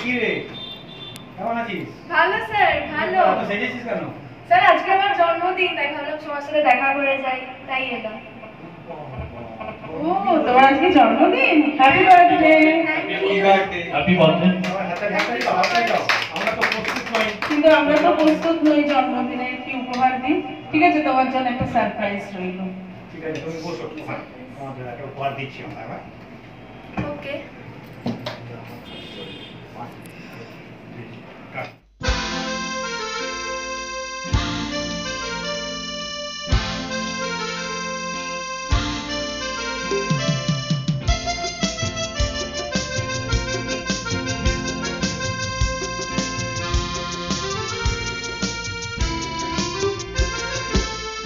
কি রে কেমন আছিস? ভালো স্যার, ভালো। তো সেজেছিস কেন? স্যার আজকে আমার জন্মদিন, তাই ভাবলাম তোমার সাথে দেখা করে যাই, তাই এলাম। ও তোমার আজকে জন্মদিন, হ্যাপি বার্থডে। Happy birthday. আমার হাতে দাও। আমরা তো প্রস্তুত নই। কিন্তু আমরা তো প্রস্তুত নই জন্মদিনে কি উপহার দিই। ঠিক আছে, তোমার জন্য একটা সারপ্রাইজ রইল। ঠিক আছে, তুমি বসো। আমাদের একটা উপহার দিচ্ছি আমরা, হ্যাঁ? ওকে।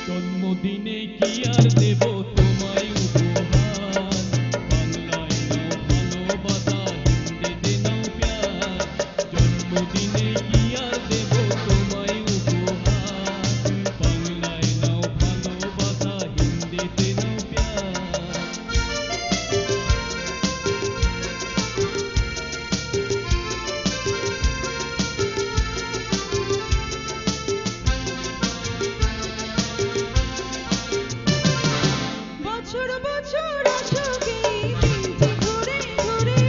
জন্মদিনে কি আর দেব তোমায় উপহার, বাংলায় নাও ভালোবাসা, হিন্দিতে নাও প্যার। জন্মদিনে কি আর দেব তোমায় উপহার, বাংলায় নাও ভালোবাসা, হিন্দিতে নাও প্যার। বছর বছর আসুকে দিনটি ঘুরে ঘুরে,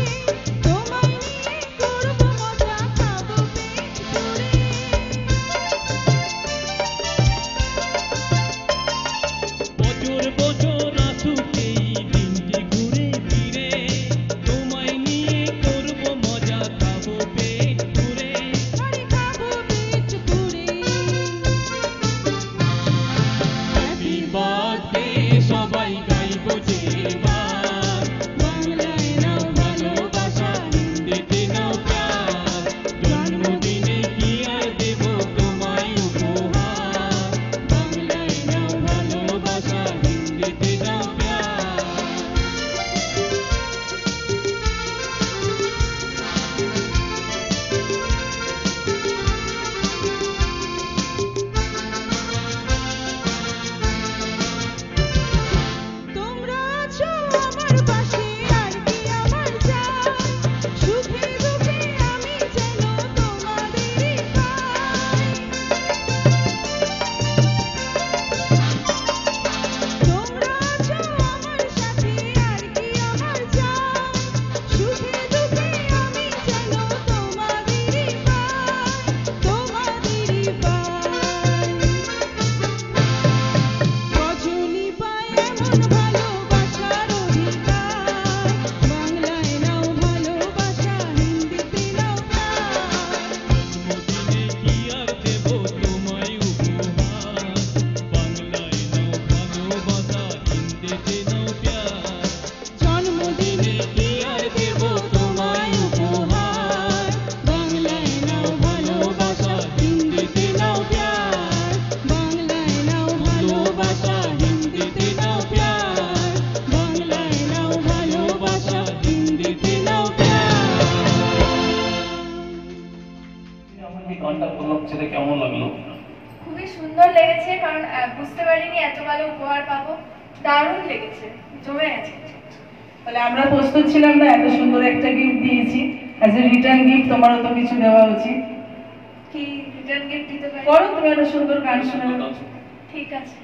তোমায় নিয়ে করব মজা, খাবো পেট ভরে। বছর বছর আসুক এই দিনটি ঘুরে ফিরে, তোমায় নিয়ে করব মজা, খাবো পেট ভরে। আরে খাবো পেট ভরে। হ্যাপি বার্থডে সবাই গাইবো যে এবার, বাংলায় নাও ভালোবাসা, হিন্দিতে নাও প্যার। জন্মদিনে কি আর দেব তোমায় উপহার, বাংলায় নাও ভালোবাসা, হিন্দিতে নাও প্যার। তোমরা আছো আমার পাশে, আর কি আমার চাই, সুখে দুঃখে আমি যেন তোমাদেরই পাই। তোমরা আছো আমার সাথে, আর কি আমার চাই, সুখে দুঃখে আমি যেন তোমাদেরই পাই, তোমাদেরই পাই। রজনী পায় এমন ভালোবাসার অধিকার, বাংলায় নাও ভালোবাসা, হিন্দিতে নাও প্যার। জন্মদিনে কি আর দেব তোমায় উপহার, বাংলায় নাও ভালোবাসা, হিন্দিতে নাও প্যার। জন্মদিনে কি আর দেব তোমায় উপহার, বাংলায় নাও ভালোবাসা, হিন্দিতে নাও প্যার। বাংলায় নাও ভালোবাসা, হিন্দিতে নাও প্যার। বাংলায় নাও ভালোবাসা, হিন্দিতে নাও প্যার। আমার এই গানটা বললাম, সেটা কেমন লাগলো? খুবই সুন্দর লেগেছে, কারণ বুঝতে পারিনি এত ভালো উপহার পাবো। দারুণ লেগেছে, জমে গেছে। তাহলে আমরা প্রস্তুত ছিলাম না, এত সুন্দর একটা গিফট দিয়েছি, অ্যাজ এ রিটার্ন গিফট তোমারও তো কিছু দেওয়া উচিত। কি রিটার্ন গিফট দিতে পারি? করো, তুমি একটা সুন্দর গান শোনাও। ঠিক আছে।